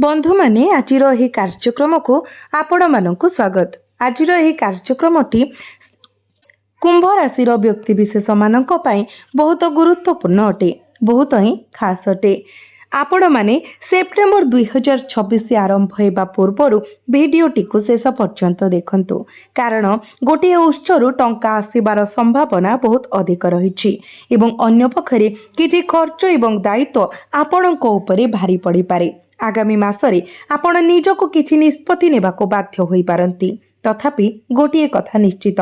बंधु माने आजिर एही कार्यक्रम को आपण मानक स्वागत। आजिर एही कार्यक्रमटी कुंभ राशि व्यक्ति विशेष मानक पई बहुत गुरुत्वपूर्ण अटे, बहुत ही खास अटे। आपण माने सेप्टेम्बर 2026 आरंभ होगा पूर्व भिडियोटी को शेष पर्यंत देखंतु, कारण गोटे उत्सर टंका आसीबार संभावना बहुत अधिक रही एवं अन्य पक्षरे किछि खर्च एवं दायित्व आपणक उपरे भारी पड़ी पारे। आगामी मासरे आपण निजको किछि निष्पत्ति नेबाको बाध्य होई पारंती। तथापि गोटे कथा निश्चित,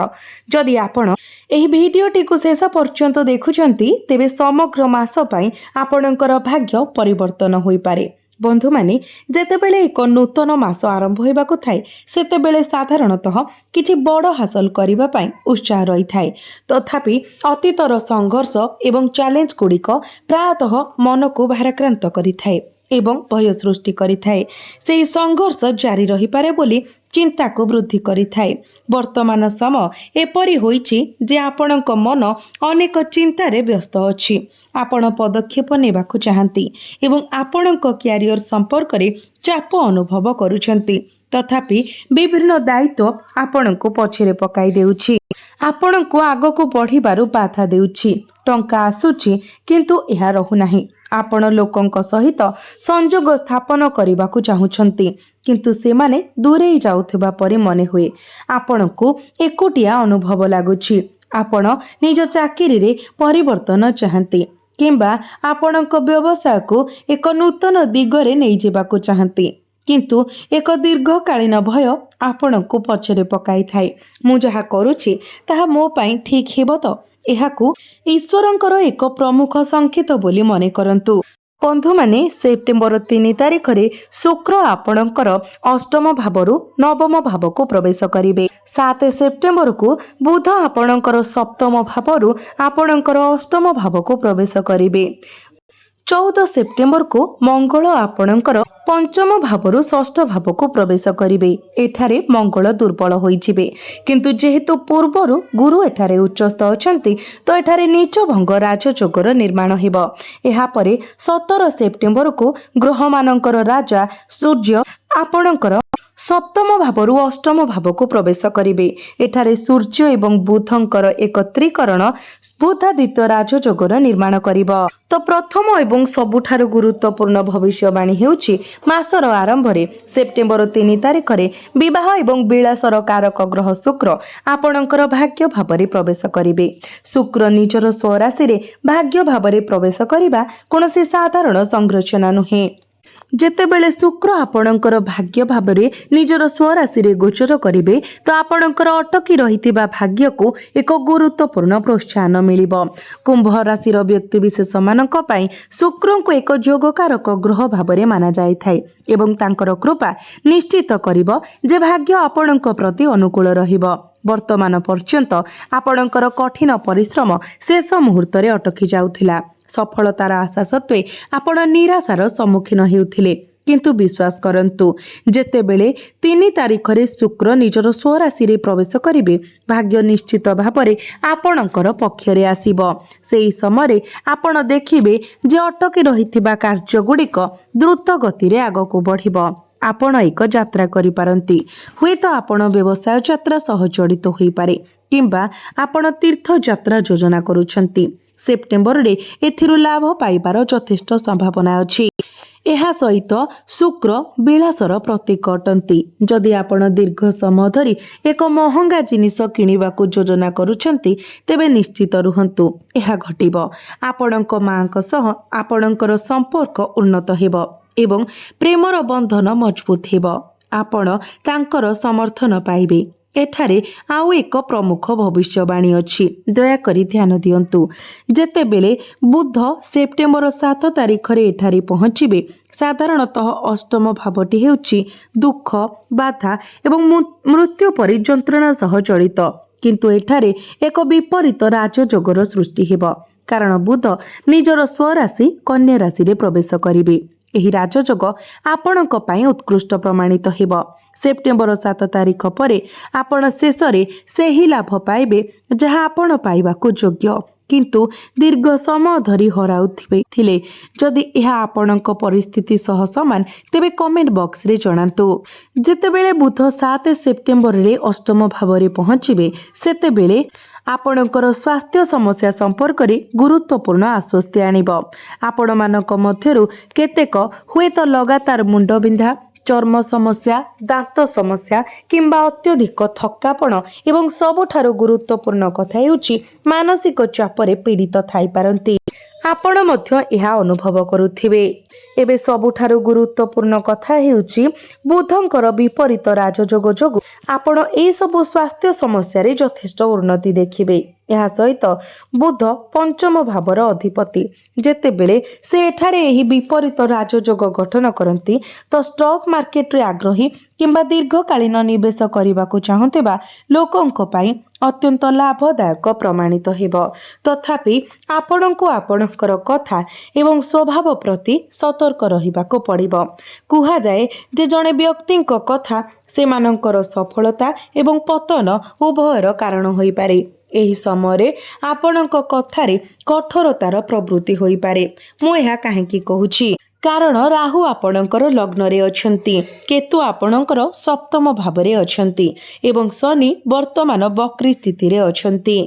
जदि आपण एही भिडियोटी को शेष पर्यंत देखुचंती तेबे समग्र मास पई आपणकर भाग्य परिवर्तन होई पारे। बंधु माने जेतेबेले एक नूतन मास आरंभ होइबाको थाए सेतेबेले साधारणतः किछि बड़ हासिल करिबा पई उत्साह रही थाए। तथापि अतीतर संघर्ष एवं चैलेंज गुड़िक प्रायतः मन को भाराक्रांत करि थाए एवं भय सृष्टि करिथाए। सेही संघर्ष जारी रही पारे बोली चिंता को वृद्धि करिथाए। वर्तमान समय एपरि होईछि जे आपणक मन अनेक चिंतारे व्यस्त अछि। आपण पदक्षेप नेबाकु चाहंती एवं आपणक क्यारियर संपर्क रे चाप अनुभव करूछंती, तथापि विभिन्न दायित्व आपणक पछरे पकाई देउछि, आपणक आगको बढ़िबारु बाधा देउछि। टंका आसुछि किंतु एहा रहु नाही। आपण लोकंक सहित संजोग स्थापन करबाकू चाहुछंती किंतु सेमाने दूरे जाउथिबा परि मने हुए। आपणकू एकुटिया अनुभव लागुछि। आपण निज चाकिरी रे परिवर्तन चाहंती किंबा आपणक व्यवसाय को एक नूतन दिगरे नै जेबाकू चाहंती, किंतु एक दीर्घकालीन भय आपणकू पछरे पकाई थाए। मु जहा करूछि ताहा मो पई ठीक हेबो तो एहाकू ईश्वरंकर एक प्रमुख संकेत बोली मने करंतु। बंधु माने सेप्टेम्बर 3 तारिख रे शुक्र आपणकर अष्टम भावरु नवम भाव को प्रवेश करिवे। 7 सेप्टेम्बर को बुध आपणकर सप्तम भावरु आपणकर अष्टम भाव को प्रवेश करिवे। 14 सेप्टेम्बर को मंगल आपणकर पंचम भावरु षष्ठ भाव को प्रवेश करिवे। एठारे मंगल दुर्बल होइजिबे, किंतु जेहेतु पूर्वरु गुरु एठारे उच्चस्थ अछंती तो एठारे नीच भंग राजयोगर निर्माण हेबो। एहा परे 17 सेप्टेम्बर को ग्रह मानकर राजा सूर्य आपणकर सप्तम भावरु अष्टम भाव को प्रवेश करिवे। एठारे सूर्य एवं बुधंकर एक त्रिकरण बुधादित्य राजयोगर निर्माण करिबो। तो प्रथम एवं सबुठारु गुरुत्वपूर्ण भविष्यवाणी हेउछि मासर आरंभ रे सेप्टेम्बर 3 तारिख रे विवाह एवं विलासर कारक ग्रह शुक्र आपणकर भाग्य भाव रे प्रवेश करिवे। शुक्र निजर स्वराशि रे भाग्य भाव रे प्रवेश करिबा कोनोसी साधारण संरचना नुहे। जेतेबेले शुक्र आपणकर भाग्य भावरे निजर स्वराशि रे गोचर करिवे तो आपणकर अटकी रहितिबा भाग्य को एक गुरुत्वपूर्ण प्रोत्साहन मिलिबो। कुंभ राशि व्यक्ति विशेष मानक पई शुक्र को एक जोगकारक ग्रह भावरे माना जाय थाए एवं तांकर कृपा निश्चित करिबो जे भाग्य आपणक प्रति अनुकूल रहिबो। वर्तमान पर्यंत आपणकर कठिन परिश्रम शेष मुहूर्त रे अटकी जाउथिला। सफलतार आशा सत्वे आपण निराशार सम्मुखीन हेउथिले, किंतु विश्वास करंतु जेतेबेले 3 तारिख रे शुक्र निजर स्वराशि रे प्रवेश करिवे भाग्य निश्चित भावरे आपणकर पक्षरे आसीबो। सेही समय आपण देखिबे जे अटकी रहिथिबा कार्य गुडिक द्रुत गति रे आगको बढ़िबो। आपण एक यात्रा करि पारंती, हुए तो आपण व्यवसाय यात्रा सह जड़ित होई पारे किंबा आपण तीर्थ यात्रा योजना करूछंती। सेप्टेम्बर रे एथिरु लाभ पाइबार यथेष्ट संभावना अछि। एहा सहित शुक्र विलासर प्रतीक अटंती। जदि आपण दीर्घ समय धरी एक महंगा जिनिस किनिबाकू योजना करूछंती तेबे निश्चित रुहंतु एहा घटिबो। आपणक मांक सह आपणकर संपर्क उन्नत हेबो एवं प्रेमर बंधन मजबूत हेबो। आपण तांकर समर्थन पाइबे। एठारे आउ एक प्रमुख भविष्यवाणी अछि, दयाकरी ध्यान दियंतु। जेतेबेले बुध सेप्टेम्बर 7 तारिख रे एठारे पहुंचिबे साधारणतः अष्टम भावटी हेउछि दुख बाधा एवं मृत्यु परि जंत्रणा सह जड़ित, किंतु एठारे एक विपरीत राजयोगर सृष्टि हेबो, कारण बुध निजर स्वराशि कन्या राशि रे प्रवेश करिवे। एही राजयोग आपणक पई उत्कृष्ट प्रमाणित हेबो। सेप्टेम्बर 7 तारिख परे आपण शेष रे सेही लाभ पाइबे जहा आपण पाइबाकू योग्य, କିନ୍ତୁ ଦୀର୍ଘ ସମୟ ଧରି ହରାଉଥିଲେ। ଯଦି ଏହା ଆପଣଙ୍କ ପରିସ୍ଥିତି ସହ ସମାନ ତେବେ କମେଣ୍ଟ ବକ୍ସରେ ଜଣାନ୍ତୁ। ଯେତେବେଳେ ବୁଧ 7 ସେପ୍ଟେମ୍ବରରେ ଅଷ୍ଟମ ଭାବରେ ପହଞ୍ଚିବେ ସେତେବେଳେ ଆପଣଙ୍କର ସ୍ୱାସ୍ଥ୍ୟ ସମସ୍ୟା ସମ୍ପର୍କରେ ଗୁରୁତ୍ୱପୂର୍ଣ୍ଣ ଆଶ୍ୱସ୍ତି ଆଣିବ। ଆପଣମାନଙ୍କ ମଧ୍ୟରୁ କେତେକ ହୁଏତ ଲଗାତାର ମୁଣ୍ଡବିନ୍ଧା, ଚର୍ମ ସମସ୍ୟା, ଦାନ୍ତ ସମସ୍ୟା କିମ୍ବା ଅତ୍ୟଧିକ ଥକାପଣ ଏବଂ ସବୁଠାରୁ ଗୁରୁତ୍ୱପୂର୍ଣ୍ଣ କଥା ହେଉଛି ମାନସିକ ଚାପରେ ପୀଡ଼ିତ ଥାଇପାରନ୍ତି। ଆପଣ ମଧ୍ୟ ଏହା ଅନୁଭବ କରୁଥିବେ। ଏବେ ସବୁଠାରୁ ଗୁରୁତ୍ୱପୂର୍ଣ୍ଣ କଥା ହେଉଛି ବୁଧଙ୍କର ବିପରୀତ ରାଜଯୋଗ ଯୋଗୁଁ ଆପଣ ଏହିସବୁ ସ୍ୱାସ୍ଥ୍ୟ ସମସ୍ୟାରେ ଯଥେଷ୍ଟ ଉନ୍ନତି ଦେଖିବେ। ଏହା ସହିତ ବୁଧ ପଞ୍ଚମ ଭାବର ଅଧିପତି। ଯେତେବେଳେ ସେ ଏଠାରେ ଏହି ବିପରୀତ ରାଜଯୋଗ ଗଠନ କରନ୍ତି ତ ଷ୍ଟକ୍ ମାର୍କେଟରେ ଆଗ୍ରହୀ କିମ୍ବା ଦୀର୍ଘକାଳୀନ ନିବେଶ କରିବାକୁ ଚାହୁଁଥିବା ଲୋକଙ୍କ ପାଇଁ ଅତ୍ୟନ୍ତ ଲାଭଦାୟକ ପ୍ରମାଣିତ ହେବ। ତଥାପି ଆପଣଙ୍କୁ ଆପଣଙ୍କର କଥା ଏବଂ ସ୍ୱଭାବ ପ୍ରତି ସତର୍କ ରହିବାକୁ ପଡ଼ିବ। କୁହାଯାଏ ଯେ ଜଣେ ବ୍ୟକ୍ତିଙ୍କ କଥା ସେମାନଙ୍କର ସଫଳତା ଏବଂ ପତନ ଉଭୟର କାରଣ ହୋଇପାରେ। ଏହି ସମୟରେ ଆପଣଙ୍କ କଥାରେ କଠୋରତାର ପ୍ରବୃତ୍ତି ହୋଇପାରେ। ମୁଁ ଏହା କାହିଁକି କହୁଛି? କାରଣ ରାହୁ ଆପଣଙ୍କର ଲଗ୍ନରେ ଅଛନ୍ତି, କେତୁ ଆପଣଙ୍କର ସପ୍ତମ ଭାବରେ ଅଛନ୍ତି ଏବଂ ଶନି ବର୍ତ୍ତମାନ ବକ୍ରି ସ୍ଥିତିରେ ଅଛନ୍ତି।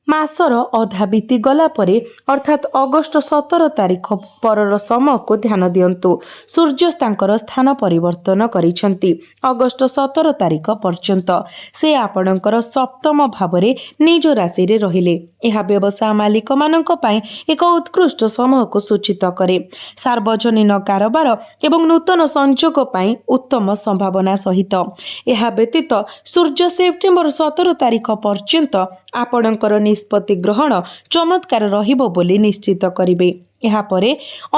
ମାସର ଅଧା ବିତିଗଲା ପରେ ଅର୍ଥାତ୍ ଅଗଷ୍ଟ 17 ତାରିଖ ପରର ସମୟକୁ ଧ୍ୟାନ ଦିଅନ୍ତୁ। ସୂର୍ଯ୍ୟ ତାଙ୍କର ସ୍ଥାନ ପରିବର୍ତ୍ତନ କରିଛନ୍ତି। ଅଗଷ୍ଟ 17 ତାରିଖ ପର୍ଯ୍ୟନ୍ତ ସେ ଆପଣଙ୍କର ସପ୍ତମ ଭାବରେ ନିଜ ରାଶିରେ ରହିଲେ। ଏହା ବ୍ୟବସାୟ ମାଲିକମାନଙ୍କ ପାଇଁ ଏକ ଉତ୍କୃଷ୍ଟ ସମୟକୁ ସୂଚିତ କରେ। ସାର୍ବଜନୀନ କାରବାର ଏବଂ ନୂତନ ସଂଯୋଗ ପାଇଁ ଉତ୍ତମ ସମ୍ଭାବନା ସହିତ। ଏହା ବ୍ୟତୀତ ସୂର୍ଯ୍ୟ ସେପ୍ଟେମ୍ବର 17 ତାରିଖ ପର୍ଯ୍ୟନ୍ତ ଆପଣଙ୍କର ନିଷ୍ପତ୍ତି ଗ୍ରହଣ ଚମତ୍କାର ରହିବ ବୋଲି ନିଶ୍ଚିତ କରିବେ। ଏହାପରେ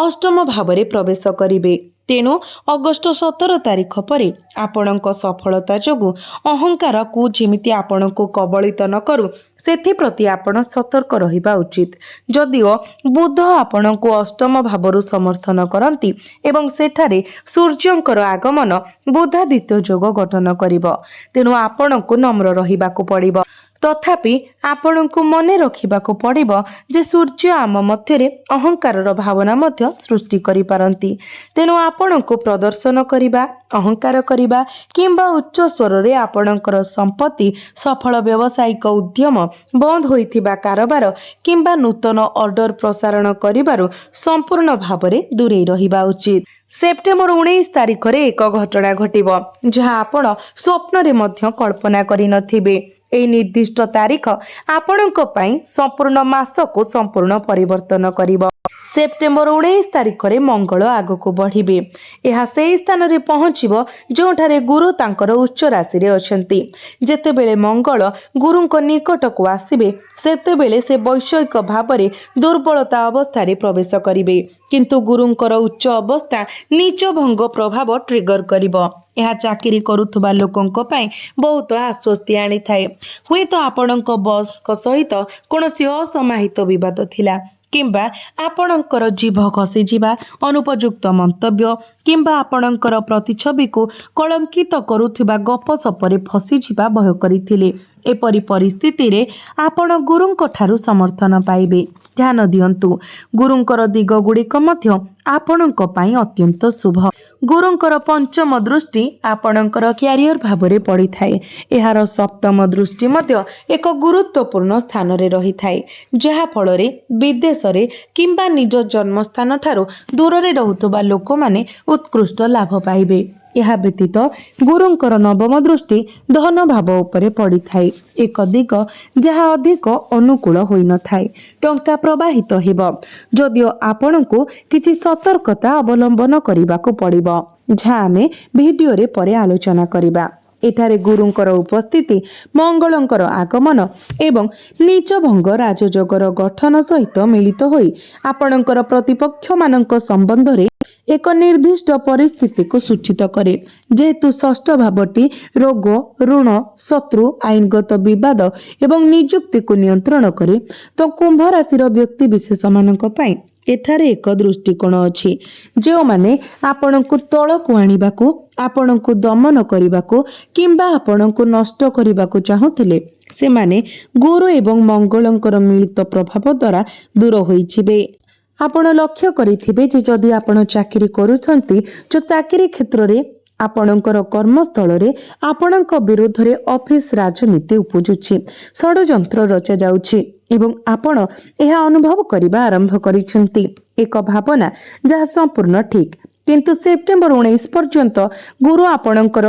ଅଷ୍ଟମ ଭାବରେ ପ୍ରବେଶ କରିବେ। ତେଣୁ ଅଗଷ୍ଟ 17 ତାରିଖ ପରେ ଆପଣଙ୍କ ସଫଳତା ଯୋଗୁଁ ଅହଙ୍କାରକୁ ଯେମିତି ଆପଣଙ୍କୁ କବଳିତ ନ କରୁ ସେଥିପ୍ରତି ଆପଣ ସତର୍କ ରହିବା ଉଚିତ। ଯଦିଓ ବୁଧ ଆପଣଙ୍କୁ ଅଷ୍ଟମ ଭାବରୁ ସମର୍ଥନ କରନ୍ତି ଏବଂ ସେଠାରେ ସୂର୍ଯ୍ୟଙ୍କର ଆଗମନ ବୁଧାଦିତ୍ୟ ଯୋଗ ଗଠନ କରିବ, ତେଣୁ ଆପଣଙ୍କୁ ନମ୍ର ରହିବାକୁ ପଡ଼ିବ। ତଥାପି ଆପଣଙ୍କୁ ମନେ ରଖିବାକୁ ପଡ଼ିବ ଯେ ସୂର୍ଯ୍ୟ ଆମ ମଧ୍ୟରେ ଅହଙ୍କାରର ଭାବନା ମଧ୍ୟ ସୃଷ୍ଟି କରିପାରନ୍ତି। ତେଣୁ ଆପଣଙ୍କୁ ପ୍ରଦର୍ଶନ କରିବା, ଅହଙ୍କାର କରିବା କିମ୍ବା ଉଚ୍ଚ ସ୍ୱରରେ ଆପଣଙ୍କର ସମ୍ପତ୍ତି, ସଫଳ ବ୍ୟବସାୟିକ ଉଦ୍ୟମ, ବନ୍ଦ ହୋଇଥିବା କାରବାର କିମ୍ବା ନୂତନ ଅର୍ଡର ପ୍ରସାରଣ କରିବାରୁ ସମ୍ପୂର୍ଣ୍ଣ ଭାବରେ ଦୂରେଇ ରହିବା ଉଚିତ। ସେପ୍ଟେମ୍ବର 19 ତାରିଖରେ ଏକ ଘଟଣା ଘଟିବ ଯାହା ଆପଣ ସ୍ୱପ୍ନରେ ମଧ୍ୟ କଳ୍ପନା କରିନଥିବେ। ଏହି ନିର୍ଦ୍ଦିଷ୍ଟ ତାରିଖ ଆପଣଙ୍କ ପାଇଁ ସମ୍ପୂର୍ଣ୍ଣ ମାସକୁ ସମ୍ପୂର୍ଣ୍ଣ ପରିବର୍ତ୍ତନ କରିବ। ସେପ୍ଟେମ୍ବର 19 ତାରିଖରେ ମଙ୍ଗଳ ଆଗକୁ ବଢ଼ିବେ। ଏହା ସେହି ସ୍ଥାନରେ ପହଞ୍ଚିବ ଯେଉଁଠାରେ ଗୁରୁ ତାଙ୍କର ଉଚ୍ଚ ରାଶିରେ ଅଛନ୍ତି। ଯେତେବେଳେ ମଙ୍ଗଳ ଗୁରୁଙ୍କ ନିକଟକୁ ଆସିବେ ସେତେବେଳେ ସେ ବୈଷୟିକ ଭାବରେ ଦୁର୍ବଳତା ଅବସ୍ଥାରେ ପ୍ରବେଶ କରିବେ, କିନ୍ତୁ ଗୁରୁଙ୍କର ଉଚ୍ଚ ଅବସ୍ଥା ନିଚ ଭଙ୍ଗ ପ୍ରଭାବ ଟ୍ରିଗର କରିବ। ଏହା ଚାକିରି କରୁଥିବା ଲୋକଙ୍କ ପାଇଁ ବହୁତ ଆଶ୍ୱସ୍ତି ଆଣିଥାଏ। ହୁଏତ ଆପଣଙ୍କ ବସ୍ଙ୍କ ସହିତ କୌଣସି ଅସମାହିତ ବିବାଦ ଥିଲା କିମ୍ବା ଆପଣଙ୍କର ଜିଭ ଖସିଯିବା, ଅନୁପଯୁକ୍ତ ମନ୍ତବ୍ୟ କିମ୍ବା ଆପଣଙ୍କର ପ୍ରତିଛବିକୁ କଳଙ୍କିତ କରୁଥିବା ଗପସପରେ ଫସିଯିବା ଭୟ କରିଥିଲେ। ଏପରି ପରିସ୍ଥିତିରେ ଆପଣ ଗୁରୁଙ୍କ ଠାରୁ ସମର୍ଥନ ପାଇବେ। ଧ୍ୟାନ ଦିଅନ୍ତୁ, ଗୁରୁଙ୍କର ଦିଗ ଗୁଡ଼ିକ ମଧ୍ୟ ଆପଣଙ୍କ ପାଇଁ ଅତ୍ୟନ୍ତ ଶୁଭ। ଗୁରୁଙ୍କର ପଞ୍ଚମ ଦୃଷ୍ଟି ଆପଣଙ୍କର କ୍ୟାରିୟର ଭାବରେ ପଡ଼ିଥାଏ। ଏହାର ସପ୍ତମ ଦୃଷ୍ଟି ମଧ୍ୟ ଏକ ଗୁରୁତ୍ୱପୂର୍ଣ୍ଣ ସ୍ଥାନରେ ରହିଥାଏ, ଯାହାଫଳରେ ବିଦେଶରେ କିମ୍ବା ନିଜ ଜନ୍ମସ୍ଥାନ ଠାରୁ ଦୂରରେ ରହୁଥିବା ଲୋକମାନେ ଉତ୍କୃଷ୍ଟ ଲାଭ ପାଇବେ। ଏହା ବ୍ୟତୀତ ଗୁରୁଙ୍କର ନବମ ଦୃଷ୍ଟି ଧନ ଭାବ ଉପରେ ପଡ଼ିଥାଏ, ଏକ ଦିଗ ଯାହା ଅଧିକ ଅନୁକୂଳ ହୋଇନଥାଏ। ଟଙ୍କା ପ୍ରବାହିତ ହେବ, ଯଦିଓ ଆପଣଙ୍କୁ କିଛି ସତର୍କତା ଅବଲମ୍ବନ କରିବାକୁ ପଡ଼ିବ, ଯାହା ଆମେ ଭିଡ଼ିଓରେ ପରେ ଆଲୋଚନା କରିବା। ଏଠାରେ ଗୁରୁଙ୍କର ଉପସ୍ଥିତି, ମଙ୍ଗଳଙ୍କର ଆଗମନ ଏବଂ ନିଚ ଭଙ୍ଗ ରାଜଯୋଗର ଗଠନ ସହିତ ମିଳିତ ହୋଇ ଆପଣଙ୍କର ପ୍ରତିପକ୍ଷମାନଙ୍କ ସମ୍ବନ୍ଧରେ ଏକ ନିର୍ଦ୍ଦିଷ୍ଟ ପରିସ୍ଥିତିକୁ ସୂଚିତ କରେ। ଯେହେତୁ ଷଷ୍ଠ ଭାବଟି ରୋଗ, ଋଣ, ଶତ୍ରୁ, ଆଇନଗତ ବିବାଦ ଏବଂ ନିଯୁକ୍ତିକୁ ନିୟନ୍ତ୍ରଣ କରେ, ତ କୁମ୍ଭ ରାଶିର ବ୍ୟକ୍ତିବିଶେଷମାନଙ୍କ ପାଇଁ ଏଠାରେ ଏକ ଦୃଷ୍ଟିକୋଣ ଅଛି। ଯେଉଁମାନେ ଆପଣଙ୍କୁ ତଳକୁ ଆଣିବାକୁ, ଆପଣଙ୍କୁ ଦମନ କରିବାକୁ କିମ୍ବା ଆପଣଙ୍କୁ ନଷ୍ଟ କରିବାକୁ ଚାହୁଁଥିଲେ, ସେମାନେ ଗୁରୁ ଏବଂ ମଙ୍ଗଳଙ୍କର ମିଳିତ ପ୍ରଭାବ ଦ୍ୱାରା ଦୂର ହୋଇଯିବେ। ଆପଣ ଲକ୍ଷ୍ୟ କରିଥିବେ ଯେ ଯଦି ଆପଣ ଚାକିରି କରୁଛନ୍ତି, ଚାକିରି କ୍ଷେତ୍ରରେ ଆପଣଙ୍କର କର୍ମସ୍ଥଳରେ ଆପଣଙ୍କ ବିରୋଧରେ ଅଫିସ ରାଜନୀତି ଉପୁଜୁଛି, ଷଡ଼ଯନ୍ତ୍ର ରଚାଯାଉଛି ଏବଂ ଆପଣ ଏହା ଅନୁଭବ କରିବା ଆରମ୍ଭ କରିଛନ୍ତି। ଏକ ଭାବନା ଯାହା ସମ୍ପୂର୍ଣ୍ଣ ଠିକ୍, କିନ୍ତୁ ସେପ୍ଟେମ୍ବର 19 ପର୍ଯ୍ୟନ୍ତ ଗୁରୁ ଆପଣଙ୍କର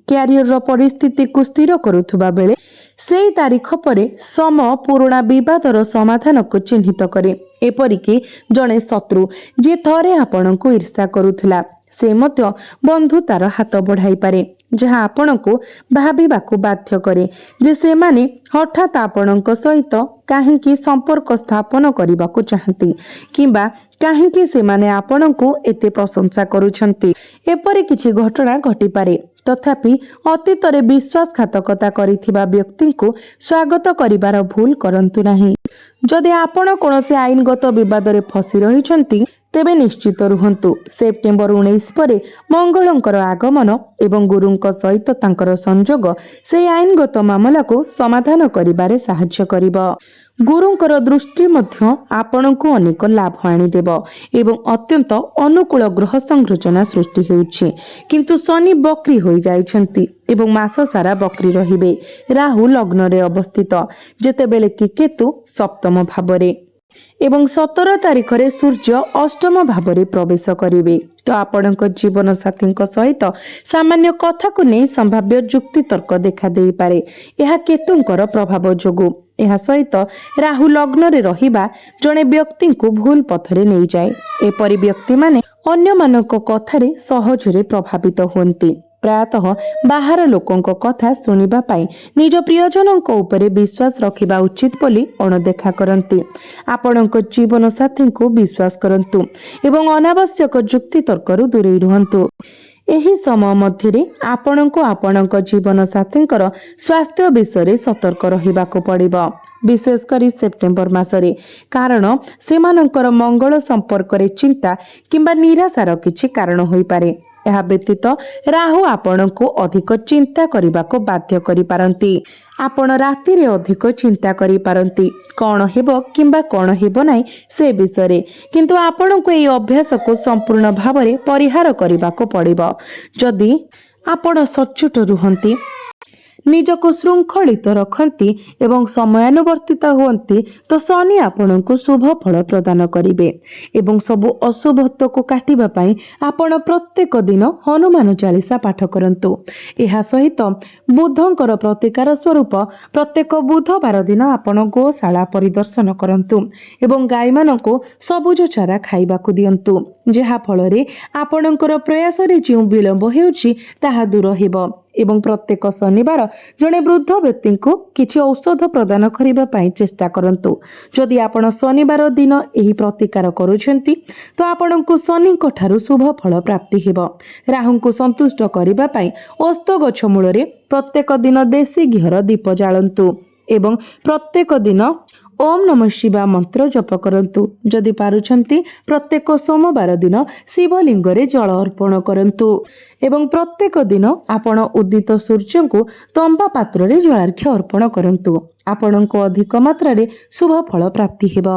କ୍ୟାରିୟରର ପରିସ୍ଥିତିକୁ ସ୍ଥିର କରୁଥିବା ବେଳେ ସେହି ତାରିଖ ପରେ ସମ ପୁରୁଣା ବିବାଦର ସମାଧାନକୁ ଚିହ୍ନିତ କରେ। ଏପରିକି ଜଣେ ଶତ୍ରୁ ଯିଏ ଥରେ ଆପଣଙ୍କୁ ଈର୍ଷା କରୁଥିଲା, ସେ ମଧ୍ୟ ବନ୍ଧୁତାର ହାତ ବଢ଼ାଇପାରେ, ଯାହା ଆପଣଙ୍କୁ ଭାବିବାକୁ ବାଧ୍ୟ କରେ ଯେ ସେମାନେ ହଠାତ୍ ଆପଣଙ୍କ ସହିତ କାହିଁକି ସମ୍ପର୍କ ସ୍ଥାପନ କରିବାକୁ ଚାହାନ୍ତି କିମ୍ବା କାହିଁକି ସେମାନେ ଆପଣଙ୍କୁ ଏତେ ପ୍ରଶଂସା କରୁଛନ୍ତି। ଏପରି କିଛି ଘଟଣା ଘଟିପାରେ। ତଥାପି ଅତୀତରେ ବିଶ୍ୱାସଘାତକତା କରିଥିବା ବ୍ୟକ୍ତିଙ୍କୁ ସ୍ୱାଗତ କରିବାର ଭୁଲ କରନ୍ତୁ ନାହିଁ। ଯଦି ଆପଣ କୌଣସି ଆଇନଗତ ବିବାଦରେ ଫସି ରହିଛନ୍ତି, ତେବେ ନିଶ୍ଚିତ ରୁହନ୍ତୁ, ସେପ୍ଟେମ୍ବର 19 ପରେ ମଙ୍ଗଳଙ୍କର ଆଗମନ ଏବଂ ଗୁରୁଙ୍କ ସହିତ ତାଙ୍କର ସଂଯୋଗ ସେହି ଆଇନଗତ ମାମଲାକୁ ସମାଧାନ କରିବାରେ ସାହାଯ୍ୟ କରିବ। ଗୁରୁଙ୍କର ଦୃଷ୍ଟି ମଧ୍ୟ ଆପଣଙ୍କୁ ଅନେକ ଲାଭ ଆଣିଦେବ ଏବଂ ଅତ୍ୟନ୍ତ ଅନୁକୂଳ ଗ୍ରହ ସଂରଚନା ସୃଷ୍ଟି ହେଉଛି। କିନ୍ତୁ ଶନି ବକ୍ରି ହୋଇଯାଇଛନ୍ତି ଏବଂ ମାସ ସାରା ବକ୍ରି ରହିବେ। ରାହୁ ଲଗ୍ନରେ ଅବସ୍ଥିତ, ଯେତେବେଳେ କି କେତୁ ସପ୍ତମ ଭାବରେ ଏବଂ 17 ତାରିଖରେ ସୂର୍ଯ୍ୟ ଅଷ୍ଟମ ଭାବରେ ପ୍ରବେଶ କରିବେ। ତ ଆପଣଙ୍କ ଜୀବନସାଥୀଙ୍କ ସହିତ ସାମାନ୍ୟ କଥାକୁ ନେଇ ସମ୍ଭାବ୍ୟ ଯୁକ୍ତିତର୍କ ଦେଖାଦେଇପାରେ। ଏହା କେତୁଙ୍କର ପ୍ରଭାବ ଯୋଗୁଁ। ଏହା ସହିତ ରାହୁ ଲଗ୍ନରେ ରହିବା ଜଣେ ବ୍ୟକ୍ତିଙ୍କୁ ଭୁଲ ପଥରେ ନେଇଯାଏ। ଏପରି ବ୍ୟକ୍ତିମାନେ ଅନ୍ୟମାନଙ୍କ କଥାରେ ସହଜରେ ପ୍ରଭାବିତ ହୁଅନ୍ତି, ପ୍ରାୟତଃ ବାହାର ଲୋକଙ୍କ କଥା ଶୁଣିବା ପାଇଁ ନିଜ ପ୍ରିୟଜନଙ୍କ ଉପରେ ବିଶ୍ୱାସ ରଖିବା ଉଚିତ ବୋଲି ଅଣଦେଖା କରନ୍ତି। ଆପଣଙ୍କ ଜୀବନସାଥୀଙ୍କୁ ବିଶ୍ୱାସ କରନ୍ତୁ ଏବଂ ଅନାବଶ୍ୟକ ଯୁକ୍ତିତର୍କରୁ ଦୂରେଇ ରୁହନ୍ତୁ। ଏହି ସମୟ ମଧ୍ୟରେ ଆପଣଙ୍କୁ ଆପଣଙ୍କ ଜୀବନସାଥୀଙ୍କର ସ୍ୱାସ୍ଥ୍ୟ ବିଷୟରେ ସତର୍କ ରହିବାକୁ ପଡ଼ିବ, ବିଶେଷ କରି ସେପ୍ଟେମ୍ବର ମାସରେ, କାରଣ ସେମାନଙ୍କର ମଙ୍ଗଳ ସମ୍ପର୍କରେ ଚିନ୍ତା କିମ୍ବା ନିରାଶାର କିଛି କାରଣ ହୋଇପାରେ। ଏହା ବ୍ୟତୀତ ରାହୁ ଆପଣଙ୍କୁ ଅଧିକ ଚିନ୍ତା କରିବାକୁ ବାଧ୍ୟ କରିପାରନ୍ତି। ଆପଣ ରାତିରେ ଅଧିକ ଚିନ୍ତା କରିପାରନ୍ତି କ'ଣ ହେବ କିମ୍ବା କ'ଣ ହେବ ନାହିଁ ସେ ବିଷୟରେ, କିନ୍ତୁ ଆପଣଙ୍କୁ ଏହି ଅଭ୍ୟାସକୁ ସମ୍ପୂର୍ଣ୍ଣ ଭାବରେ ପରିହାର କରିବାକୁ ପଡ଼ିବ। ଯଦି ଆପଣ ସଚ୍ଚୋଟ ରୁହନ୍ତି, ନିଜକୁ ଶୃଙ୍ଖଳିତ ରଖନ୍ତି ଏବଂ ସମୟାନୁବର୍ତ୍ତିତ ହୁଅନ୍ତି, ତ ଶନି ଆପଣଙ୍କୁ ଶୁଭ ଫଳ ପ୍ରଦାନ କରିବେ। ଏବଂ ସବୁ ଅଶୁଭତ୍ୱକୁ କାଟିବା ପାଇଁ ଆପଣ ପ୍ରତ୍ୟେକ ଦିନ ହନୁମାନ ଚାଳିଶା ପାଠ କରନ୍ତୁ। ଏହା ସହିତ ବୁଧଙ୍କର ପ୍ରତିକାର ସ୍ୱରୂପ ପ୍ରତ୍ୟେକ ବୁଧବାର ଦିନ ଆପଣ ଗୋଶାଳା ପରିଦର୍ଶନ କରନ୍ତୁ ଏବଂ ଗାଈମାନଙ୍କୁ ସବୁଜ ଚାରା ଖାଇବାକୁ ଦିଅନ୍ତୁ, ଯାହା ଫଳରେ ଆପଣଙ୍କର ପ୍ରୟାସରେ ଯେଉଁ ବିଳମ୍ବ ହେଉଛି ତାହା ଦୂର ହେବ। ଏବଂ ପ୍ରତ୍ୟେକ ଶନିବାର ଜଣେ ବୃଦ୍ଧ ବ୍ୟକ୍ତିଙ୍କୁ କିଛି ଔଷଧ ପ୍ରଦାନ କରିବା ପାଇଁ ଚେଷ୍ଟା କରନ୍ତୁ। ଯଦି ଆପଣ ଶନିବାର ଦିନ ଏହି ପ୍ରତିକାର କରୁଛନ୍ତି, ତ ଆପଣଙ୍କୁ ଶନିଙ୍କ ଠାରୁ ଶୁଭ ଫଳ ପ୍ରାପ୍ତି ହେବ। ରାହୁଙ୍କୁ ସନ୍ତୁଷ୍ଟ କରିବା ପାଇଁ ଓସ୍ତ ଗଛ ମୂଳରେ ପ୍ରତ୍ୟେକ ଦିନ ଦେଶୀ ଘିଅର ଦୀପ ଜାଳନ୍ତୁ ଏବଂ ପ୍ରତ୍ୟେକ ଦିନ ଓମ୍ ନମଃ ଶିବାୟ ମନ୍ତ୍ର ଜପ କରନ୍ତୁ। ଯଦି ପାରୁଛନ୍ତି, ପ୍ରତ୍ୟେକ ସୋମବାର ଦିନ ଶିବଲିଙ୍ଗରେ ଜଳ ଅର୍ପଣ କରନ୍ତୁ ଏବଂ ପ୍ରତ୍ୟେକ ଦିନ ଆପଣ ଉଦିତ ସୂର୍ଯ୍ୟଙ୍କୁ ତମ୍ବା ପାତ୍ରରେ ଜଳାର୍ଘ୍ୟ ଅର୍ପଣ କରନ୍ତୁ। ଆପଣଙ୍କୁ ଅଧିକ ମାତ୍ରାରେ ଶୁଭ ଫଳ ପ୍ରାପ୍ତି ହେବ।